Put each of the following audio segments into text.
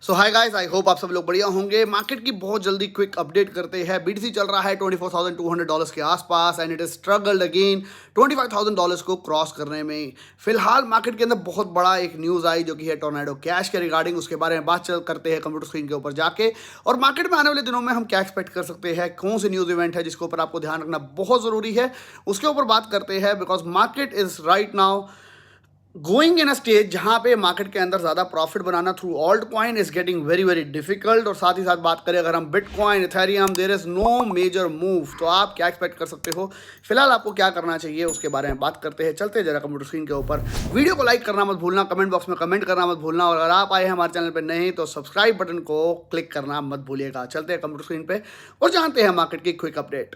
So hi guys, I hope आप सब लोग बढ़िया होंगे। मार्केट की बहुत जल्दी क्विक अपडेट करते हैं। बीटीसी चल रहा है $24,200 के आसपास and it is struggled again $25,000 को क्रॉस करने में। फिलहाल मार्केट के अंदर बहुत बड़ा एक न्यूज़ आई जो कि है टोर्नेडो कैश के रिगार्डिंग। उसके बारे में बात करते हैं कंप्यूटर स्क्रीन के ऊपर जाके, और मार्केट में आने वाले दिनों में हम क्या एक्सपेक्ट कर सकते हैं, कौन सी न्यूज़ इवेंट है जिसके ऊपर आपको ध्यान रखना बहुत ज़रूरी है, उसके ऊपर बात करते हैं। Because market is right now going in a stage जहां पे मार्केट के अंदर ज़्यादा प्रॉफिट बनाना through alt coin is getting very very difficult. और साथ ही साथ बात करें अगर हम bitcoin, Ethereum, there is no major move, तो आप क्या एक्सपेक्ट कर सकते हो, फिलहाल आपको क्या करना चाहिए, उसके बारे में बात करते हैं। चलते हैं जरा कंप्यूटर स्क्रीन के ऊपर। वीडियो को लाइक करना मत भूलना, कमेंट बॉक्स में कमेंट करना मत भूलना, और अगर आप आए हैं हमारे चैनल पर नहीं तो सब्सक्राइब बटन को क्लिक करना मत भूलिएगा। चलते हैं कंप्यूटर स्क्रीन पे और जानते हैं मार्केट की quick update.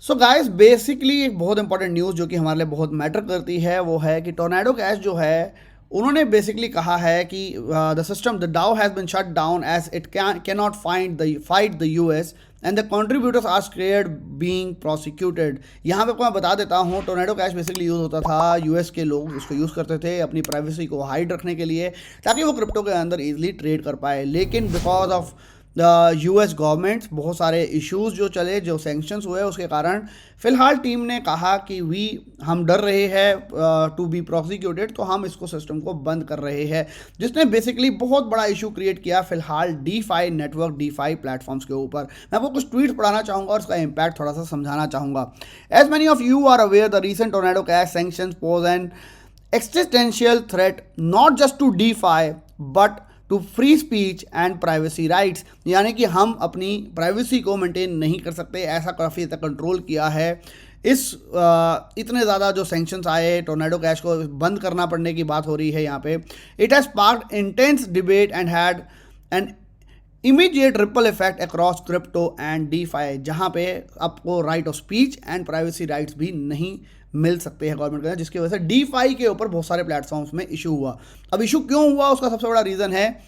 So guys, basically एक बहुत इंपॉर्टेंट न्यूज़ जो कि हमारे लिए बहुत मैटर करती है वो है कि टोर्नेडो कैश जो है, उन्होंने बेसिकली कहा है कि the system, the DAO has been shut down as it can not fight the US and the contributors are scared being prosecuted. यहाँ पे आपको मैं बता देता हूँ, टोर्नेडो कैश बेसिकली यूज़ होता था, यूएस के लोग इसको यूज़ करते थे अपनी प्राइवेसी को हाइड रखने के लिए, ताकि वो क्रिप्टो के अंदर ईजिली ट्रेड कर पाए। लेकिन बिकॉज ऑफ यूएस गवर्नमेंट्स, बहुत सारे इश्यूज जो चले, जो सैंक्शंस हुए, उसके कारण फिलहाल टीम ने कहा कि हम डर रहे हैं टू बी प्रोसिक्यूटेड, तो हम इसको सिस्टम को बंद कर रहे हैं, जिसने बेसिकली बहुत बड़ा इशू क्रिएट किया फिलहाल डीफाई नेटवर्क, डीफाई प्लेटफॉर्म्स के ऊपर। मैं आपको कुछ ट्वीट पढ़ाना चाहूँगा और उसका इम्पैक्ट थोड़ा सा समझाना चाहूँगा। As many of you are aware, the recent tornado cash sanctions pose an existential threat not just to DeFi but to free speech and privacy rights. यानी कि हम अपनी प्राइवेसी को मेंटेन नहीं कर सकते, ऐसा काफ़ी तक कंट्रोल किया है। इतने ज़्यादा जो सैंक्शंस आए, टोर्नेडो कैश को बंद करना पड़ने की बात हो रही है यहाँ पे। It has sparked intense debate and had an immediate ripple effect across crypto and DeFi, जहाँ पे आपको right of speech and privacy rights भी नहीं मिल सकते हैं गवर्नमेंट के, जिसकी वजह से डीफाई के ऊपर बहुत सारे प्लेटफॉर्म्स में इशू हुआ। अब इशू क्यों हुआ, उसका सबसे बड़ा रीज़न है,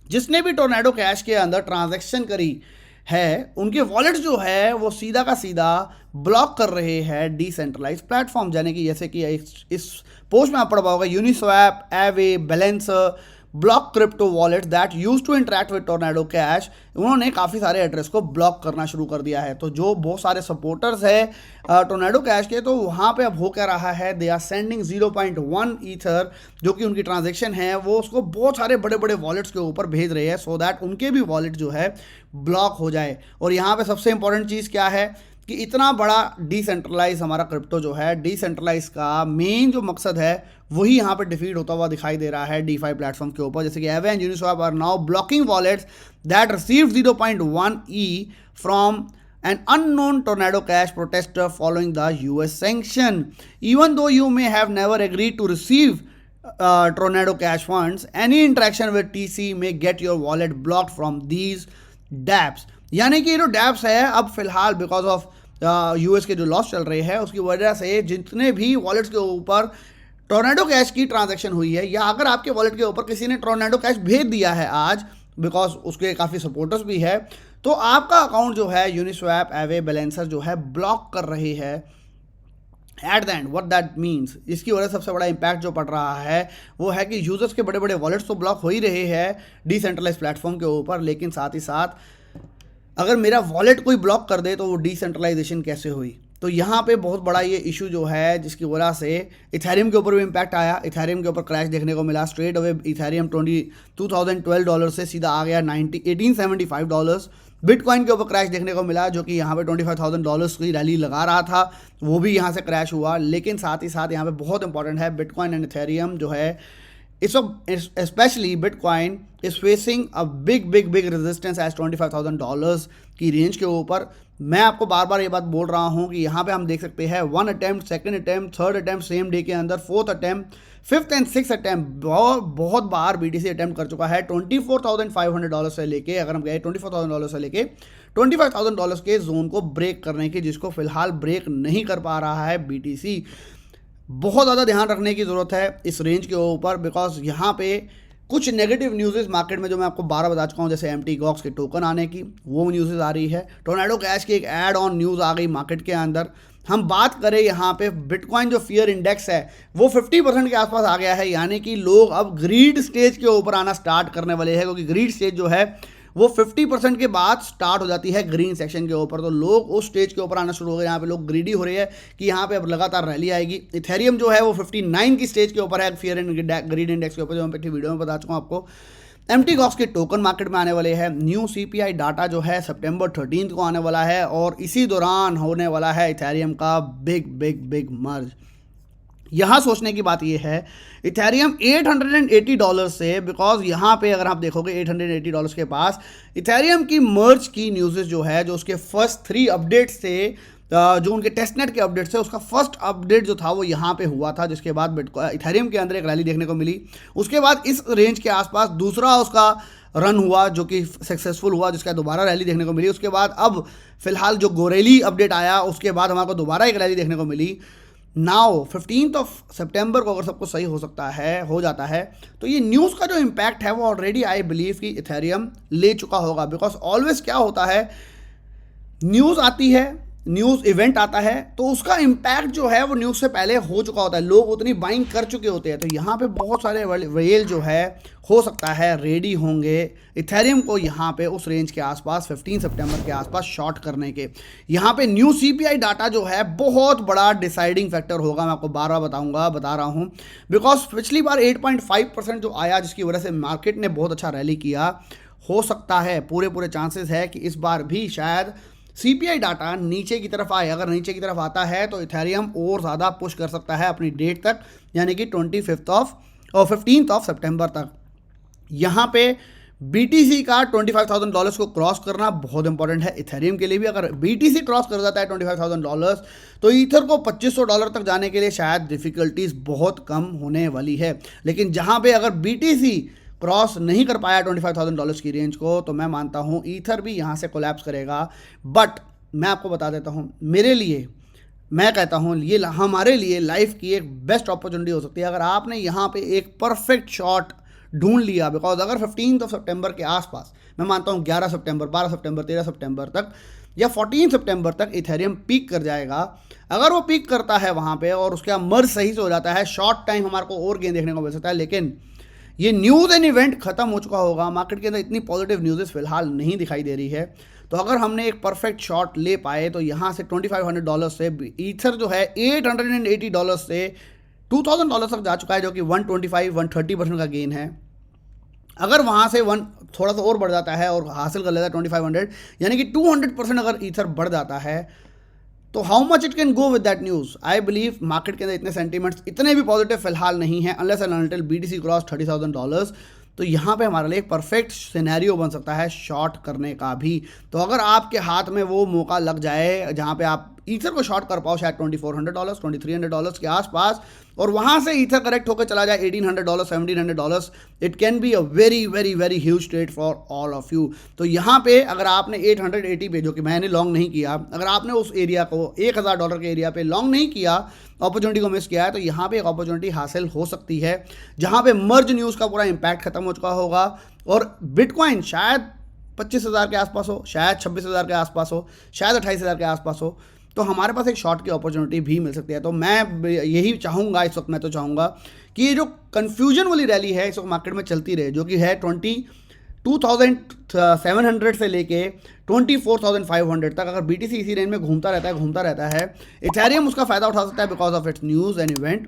जिसने भी टोर्नेडो कैश के अंदर ट्रांजैक्शन करी है, उनके वॉलेट्स जो है वो सीधा का सीधा ब्लॉक कर रहे हैं डिसेंट्रलाइज प्लेटफॉर्म। यानी कि जैसे कि इस पोस्ट में आप पढ़ पाओगे, Uniswap, Aave, Balancer, block crypto wallet that use to interact with Tornado Cash, उन्होंने काफ़ी सारे एड्रेस को ब्लॉक करना शुरू कर दिया है। तो जो बहुत सारे सपोर्टर्स है टोर्नेडो कैश के, तो वहाँ पे अब हो क्या रहा है, दे आर सेंडिंग 0.1 ईथर, जो कि उनकी ट्रांजेक्शन है, वो उसको बहुत सारे बड़े बड़े वॉलेट्स के ऊपर भेज रहे हैं, सो दैट उनके भी वॉलेट जो है ब्लॉक हो जाए। और यहाँ पे सबसे इंपॉर्टेंट चीज़ क्या है कि इतना बड़ा डिसेंट्रलाइज हमारा क्रिप्टो जो है, डिसेंट्रलाइज का मेन जो मकसद है वही यहाँ पे डिफीट होता हुआ दिखाई दे रहा है डीफाई प्लेटफॉर्म के ऊपर। जैसे कि Aave and Uniswap are now blocking wallets that received 0.1 E from an unknown tornado cash protester following the US sanction. Even though you may have never agreed to receive tornado cash funds, any interaction with TC may get your wallet blocked from these dApps. यानी कि ये जो dapps है, अब फिलहाल because of US के जो loss चल रहे हैं उसकी वजह से जितने भी वॉलेट्स के ऊपर टोर्नेडो कैश की ट्रांजैक्शन हुई है, या अगर आपके वॉलेट के ऊपर किसी ने टोर्नेडो कैश भेज दिया है आज, बिकॉज उसके काफ़ी सपोर्टर्स भी है, तो आपका अकाउंट जो है यूनिस्वैप, एवे, बैलेंसर जो है ब्लॉक कर रही है at the end. What that means, इसकी वजह से सबसे बड़ा इंपैक्ट जो पड़ रहा है वो है कि यूजर्स के बड़े बड़े वॉलेट्स तो ब्लॉक हो ही रहे हैं डिसेंट्रलाइज प्लेटफॉर्म के ऊपर, लेकिन साथ ही साथ अगर मेरा वॉलेट कोई ब्लॉक कर दे तो वो डिसेंट्रलाइजेशन कैसे हुई। तो यहाँ पे बहुत बड़ा ये इशू जो है, जिसकी वजह से इथेरियम के ऊपर भी इम्पैक्ट आया। इथेरियम के ऊपर क्रैश देखने को मिला, स्ट्रेट अवे इथेरियम $2012 से सीधा आ गया $1875। बिटकॉइन के ऊपर क्रैश देखने को मिला, जो कि यहाँ पे $25,000 की रैली लगा रहा था, वो भी यहाँ से क्रैश हुआ। लेकिन साथ ही साथ यहाँ पे बहुत इंपॉर्टेंट है, बिटकॉइन एंड इथेरियम जो है, इस वक्त specially bitcoin is facing a big resistance as $25,000 की रेंज के ऊपर। मैं आपको बार बार ये बात बोल रहा हूँ कि यहाँ पे हम देख सकते हैं 1 attempt, 2nd attempt, 3rd attempt same day के अंदर, 4th attempt, 5th and 6th attempt, बहुत बार बीटीसी अटैम्प्ट कर चुका है $24,500 से लेके, अगर हम गए $24,000 से लेके $25,000 के जोन को ब्रेक करने की, जिसको फिलहाल ब्रेक नहीं कर पा रहा है बीटीसी। बहुत ज़्यादा ध्यान रखने की ज़रूरत है इस रेंज के ऊपर, बिकॉज यहाँ पे कुछ नेगेटिव न्यूज़ मार्केट में जो मैं आपको 12 बता चुका हूँ, जैसे एमटी गॉक्स के टोकन आने की वो न्यूज़ आ रही है, टोर्नेडो कैश की एक ऐड ऑन न्यूज़ आ गई मार्केट के अंदर, हम बात करें यहाँ पे बिटकॉइन जो फियर इंडेक्स है वो 50% के आसपास आ गया है, यानी कि लोग अब ग्रीड स्टेज के ऊपर आना स्टार्ट करने वाले हैं, क्योंकि ग्रीड स्टेज जो है वो 50% के बाद स्टार्ट हो जाती है ग्रीन सेक्शन के ऊपर। तो लोग उस स्टेज के ऊपर आना शुरू हो गए, यहाँ पे लोग ग्रीडी हो रहे हैं कि यहाँ पे अब लगातार रैली आएगी। इथेरियम जो है वो 59 की स्टेज के ऊपर है फियर एंड ग्रीड इंडेक्स के ऊपर, जो मैं पिछली वीडियो में बता चुका हूँ आपको। एम्प्टी गॉक्स के टोकन मार्केट में आने वाले हैं। न्यू सीपीआई डाटा जो है सितंबर 13 को आने वाला है, और इसी दौरान होने वाला है इथेरियम का बिग बिग बिग मर्ज। यहाँ सोचने की बात यह है, इथेरियम $880 से, बिकॉज यहाँ पे अगर आप देखोगे $880 के पास इथेरियम की मर्ज की न्यूज़ जो है, जो उसके फर्स्ट 3 अपडेट्स थे, जो उनके टेस्टनेट के अपडेट्स थे, उसका फर्स्ट अपडेट जो था वो यहाँ पे हुआ था, जिसके बाद इथेरियम के अंदर एक रैली देखने को मिली। उसके बाद इस रेंज के आसपास दूसरा उसका रन हुआ जो कि सक्सेसफुल हुआ, जिसका दोबारा रैली देखने को मिली। उसके बाद अब फिलहाल जो गोरेली अपडेट आया, उसके बाद हमारे को दोबारा एक रैली देखने को मिली। नाउ 15 सितंबर को अगर सब कुछ सही हो जाता है तो ये न्यूज़ का जो इम्पैक्ट है वो ऑलरेडी आई बिलीव कि इथेरियम ले चुका होगा। बिकॉज ऑलवेज क्या होता है, न्यूज़ आती है, न्यूज़ इवेंट आता है, तो उसका इम्पैक्ट जो है वो न्यूज़ से पहले हो चुका होता है, लोग उतनी बाइंग कर चुके होते हैं। तो यहाँ पे बहुत सारे वेल जो है हो सकता है रेडी होंगे इथेरियम को यहाँ पे उस रेंज के आसपास 15 सितंबर के आसपास शॉर्ट करने के। यहाँ पे न्यू सीपीआई डाटा जो है बहुत बड़ा डिसाइडिंग फैक्टर होगा, मैं आपको बार बार बता रहा हूँ। बिकॉज पिछली बार 8.5% जो आया, जिसकी वजह से मार्केट ने बहुत अच्छा रैली किया, हो सकता है पूरे चांसेस है कि इस बार भी शायद सीपीआई डाटा नीचे की तरफ आए। अगर नीचे की तरफ आता है तो इथेरियम और ज़्यादा पुश कर सकता है अपनी डेट तक, यानी कि 15 सितंबर तक। यहाँ पे BTC का $25,000 को क्रॉस करना बहुत इंपॉर्टेंट है इथेरियम के लिए भी। अगर BTC क्रॉस कर जाता है $25,000 तो ईथर को $2500 तक जाने के लिए शायद डिफ़िकल्टीज बहुत कम होने वाली है। लेकिन जहाँ पे अगर BTC क्रॉस नहीं कर पाया $25,000 की रेंज को, तो मैं मानता हूँ ईथर भी यहाँ से कोलैप्स करेगा। बट मैं आपको बता देता हूँ, मेरे लिए, मैं कहता हूँ ये हमारे लिए लाइफ की एक बेस्ट अपॉर्चुनिटी हो सकती है अगर आपने यहाँ पे एक परफेक्ट शॉट ढूंढ लिया। बिकॉज अगर 15 सितंबर के आसपास, मैं मानता हूँ 11 सितंबर, 12 सितंबर, 13 सितंबर तक या 14 सितंबर तक इथेरियम पीक कर जाएगा। अगर वो पीक करता है वहाँ पे और उसका मर्ज सही से हो जाता है, शॉर्ट टाइम हमारे को और गेन देखने को मिल सकता है। लेकिन ये न्यूज़ एंड इवेंट खत्म हो चुका होगा, मार्केट के अंदर इतनी पॉजिटिव न्यूज़ फिलहाल नहीं दिखाई दे रही है। तो अगर हमने एक परफेक्ट शॉट ले पाए तो यहाँ से $2500 से ईथर जो है $880 से $2000 तक जा चुका है, जो कि 125-130% का गेन है। अगर वहाँ से थोड़ा सा और बढ़ जाता है और हासिल कर लेता है 2500, यानी कि 200% अगर ईथर बढ़ जाता है, तो how much it can go with that news. I believe market के अंदर इतने सेंटीमेंट्स इतने भी पॉजिटिव फिलहाल नहीं है, unless and until BTC cross $30,000। तो यहाँ पे हमारे लिए एक परफेक्ट सिनेरियो बन सकता है शॉर्ट करने का भी। तो अगर आपके हाथ में वो मौका लग जाए जहाँ पे आप ईथर को शॉर्ट कर पाओ शायद $2400, $2300 के आसपास, और वहाँ से ईथर करेक्ट होकर चला जाए $1800, $1700, it can be a very very very huge trade for all of you. तो यहाँ पे अगर आपने 880 पे, जो कि मैंने लॉन्ग नहीं किया, अगर आपने उस एरिया को $1000 के एरिया पे लॉन्ग नहीं किया, अपॉर्चुनिटी को मिस किया है, तो यहाँ पे एक अपॉर्चुनिटी हासिल हो सकती है जहाँ पे मर्ज न्यूज़ का पूरा इम्पैक्ट खत्म हो चुका होगा और बिटकॉइन शायद 25,000 के आसपास हो, शायद 26,000 के आसपास हो, शायद 28,000 के आसपास हो। तो हमारे पास एक शॉर्ट की अपॉर्चुनिटी भी मिल सकती है। तो मैं यही चाहूँगा इस वक्त, मैं तो चाहूँगा कि ये जो कन्फ्यूजन वाली रैली है इस वक्त मार्केट में चलती रहे, जो कि है 22,700 से लेके 24,500 तक। अगर BTC इसी रेंज में घूमता रहता है, इथेरियम उसका फ़ायदा उठा सकता है because of its news and event,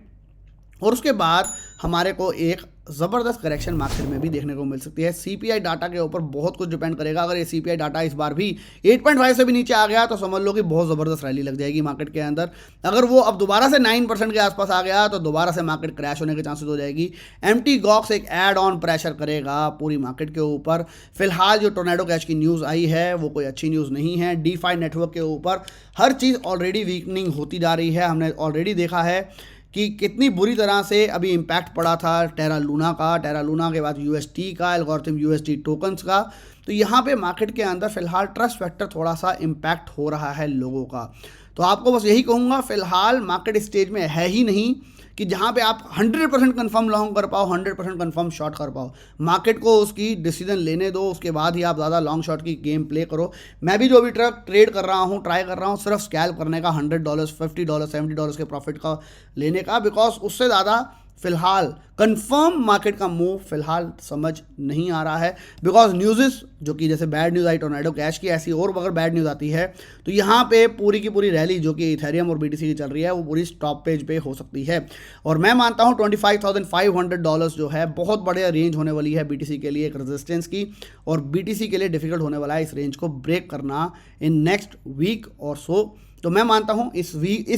और उसके बाद हमारे को एक ज़बरदस्त करेक्शन मार्केट में भी देखने को मिल सकती है। सीपीआई डाटा के ऊपर बहुत कुछ डिपेंड करेगा। अगर ये सीपीआई डाटा इस बार भी 8.5 से भी नीचे आ गया तो समझ लो कि बहुत ज़बरदस्त रैली लग जाएगी मार्केट के अंदर। अगर वो अब दोबारा से 9% के आसपास आ गया तो दोबारा से मार्केट क्रैश होने के चांसेस हो जाएगी। एम्प्टी गॉक्स एक ऐड ऑन प्रेशर करेगा पूरी मार्केट के ऊपर। फिलहाल जो टोर्नेडो कैश की न्यूज़ आई है वो कोई अच्छी न्यूज़ नहीं है। DeFi नेटवर्क के ऊपर हर चीज़ ऑलरेडी वीकनिंग होती जा रही है। हमने ऑलरेडी देखा है कि कितनी बुरी तरह से अभी इम्पैक्ट पड़ा था टेरा लूना के बाद UST का, एल्गोरिथम UST टोकन्स का। तो यहाँ पे मार्केट के अंदर फिलहाल ट्रस्ट फैक्टर थोड़ा सा इम्पैक्ट हो रहा है लोगों का। तो आपको बस यही कहूँगा, फिलहाल मार्केट स्टेज में है ही नहीं कि जहां पे आप 100% कंफर्म लॉन्ग कर पाओ, 100% कंफर्म शॉर्ट कर पाओ। मार्केट को उसकी डिसीजन लेने दो, उसके बाद ही आप ज़्यादा लॉन्ग शॉर्ट की गेम प्ले करो। मैं भी जो भी ट्रेड कर रहा हूँ, ट्राई कर रहा हूँ सिर्फ स्कैल्प करने का, $100, $50, $70 के प्रॉफिट का लेने का, बिकॉज उससे ज़्यादा फिलहाल कंफर्म मार्केट का मूव फिलहाल समझ नहीं आ रहा है। बिकॉज न्यूज़ जो कि जैसे बैड न्यूज़ आई टोर्नेडो कैश की, ऐसी और अगर बैड न्यूज़ आती है तो यहाँ पे पूरी की पूरी रैली जो कि इथेरियम और बीटीसी की चल रही है वो पूरी स्टॉप पेज पे हो सकती है। और मैं मानता हूँ $25,500 जो है बहुत बड़े रेंज होने वाली है बीटीसी के लिए, एक रेजिस्टेंस की, और बीटीसी के लिए डिफिकल्ट होने वाला है इस रेंज को ब्रेक करना इन नेक्स्ट वीक और सो। तो मैं मानता हूं इस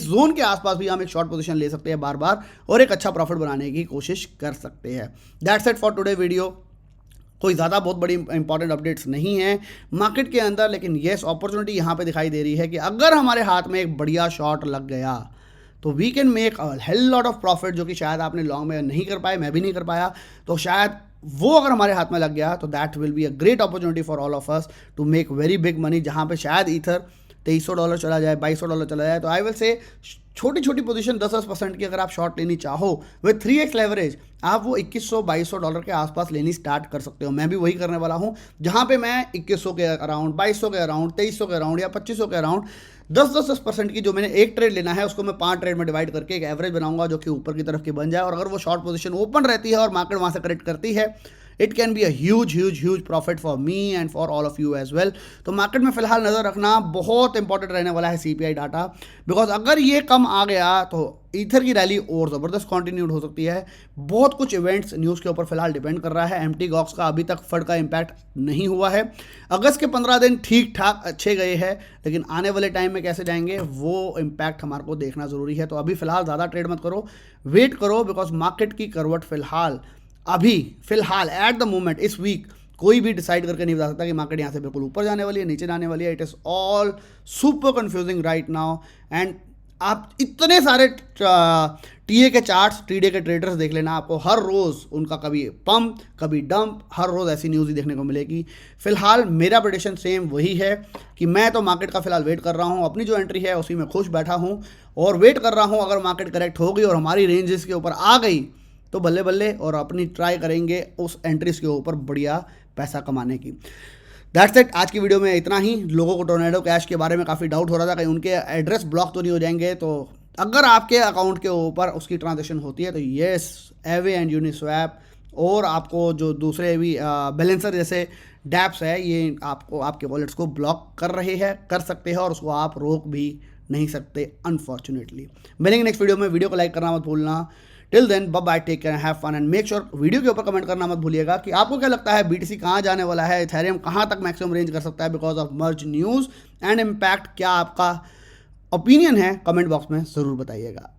जोन के आसपास भी हम एक शॉर्ट पोजीशन ले सकते हैं बार बार और एक अच्छा प्रॉफिट बनाने की कोशिश कर सकते हैं। That's it for today video. कोई ज़्यादा बहुत बड़ी इंपॉर्टेंट अपडेट्स नहीं है मार्केट के अंदर, लेकिन येस अपॉर्चुनिटी यहाँ पे दिखाई दे रही है कि अगर हमारे हाथ में एक बढ़िया शॉट लग गया तो we can make a hell lot of profit, जो कि शायद आपने लॉन्ग में नहीं कर पाए, मैं भी नहीं कर पाया। तो शायद वो अगर हमारे हाथ में लग गया तो that will be a great opportunity for all of us to make very big money, जहाँ पे शायद ईथर $2300 चला जाए, $2200 चला जाए। तो आई विल से छोटी छोटी पोजीशन 10% की अगर आप शॉर्ट लेनी चाहो विद 3x लेवरेज, आप वो $2100-2200 के आसपास लेनी स्टार्ट कर सकते हो। मैं भी वही करने वाला हूँ, जहाँ पे मैं 2100 के अराउंड, 2200 के अराउंड, 2300 के अराउंड या 2500 के अराउंड 10% की जो मैंने एक ट्रेड लेना है उसको मैं 5 ट्रेड में डिवाइड करके एक एवरेज बनाऊंगा जो कि ऊपर की तरफ की बन जाए। और अगर वो शॉर्ट पोजीशन ओपन रहती है और मार्केट वहाँ से करेक्ट करती है, it can be a huge profit for me and for all of you as well. तो मार्केट में फिलहाल नज़र रखना बहुत इंपॉर्टेंट रहने वाला है सीपीआई डाटा, बिकॉज अगर ये कम आ गया तो ईथर की रैली और ज़बरदस्त कंटिन्यूड हो सकती है। बहुत कुछ इवेंट्स न्यूज़ के ऊपर फिलहाल डिपेंड कर रहा है। एम्प्टी गॉक्स का अभी तक फंड का इम्पैक्ट नहीं हुआ है। अगस्त के 15 दिन ठीक ठाक अच्छे गए हैं, लेकिन आने वाले टाइम में कैसे जाएंगे वो इम्पैक्ट हमारे को देखना ज़रूरी है। तो अभी फिलहाल ज़्यादा ट्रेड मत करो, वेट करो, बिकॉज मार्केट की करवट फिलहाल एट द मोमेंट इस वीक कोई भी डिसाइड करके नहीं बता सकता कि मार्केट यहाँ से बिल्कुल ऊपर जाने वाली है, नीचे जाने वाली है। It is all super confusing right now. And आप इतने सारे टीए के चार्ट्स, टीडे के ट्रेडर्स देख लेना, आपको हर रोज़ उनका कभी पंप कभी डंप, हर रोज़ ऐसी न्यूज़ ही देखने को मिलेगी। फिलहाल मेरा प्रेडिक्शन सेम वही है कि मैं तो मार्केट का फिलहाल वेट कर रहा हूँ, अपनी जो एंट्री है उसी में खुश बैठा हूँ और वेट कर रहा हूँ। अगर मार्केट करेक्ट हो गई और हमारी रेंजेस के ऊपर आ गई तो बल्ले बल्ले, और अपनी ट्राई करेंगे उस एंट्रीज के ऊपर बढ़िया पैसा कमाने की। दैट्स इट, आज की वीडियो में इतना ही। लोगों को टोर्नेडो कैश के बारे में काफ़ी डाउट हो रहा था कहीं उनके एड्रेस ब्लॉक तो नहीं हो जाएंगे। तो अगर आपके अकाउंट के ऊपर उसकी ट्रांजेक्शन होती है तो येस, एवे एंड यूनिस्वैप और आपको जो दूसरे भी बैलेंसर जैसे डैप्स है, ये आपको आपके वॉलेट्स को ब्लॉक कर सकते हैं और उसको आप रोक भी नहीं सकते अनफॉर्चुनेटली। मिलेंगे नेक्स्ट वीडियो में। वीडियो को लाइक करना मत भूलना। Till then bye bye, take care, have fun and make sure video के ऊपर कमेंट करना मत भूलिएगा कि आपको क्या लगता है बीटीसी कहाँ जाने वाला है, इथेरियम कहाँ तक मैक्सिमम रेंज कर सकता है because of merge news and impact. क्या आपका ओपिनियन है कमेंट बॉक्स में ज़रूर बताइएगा।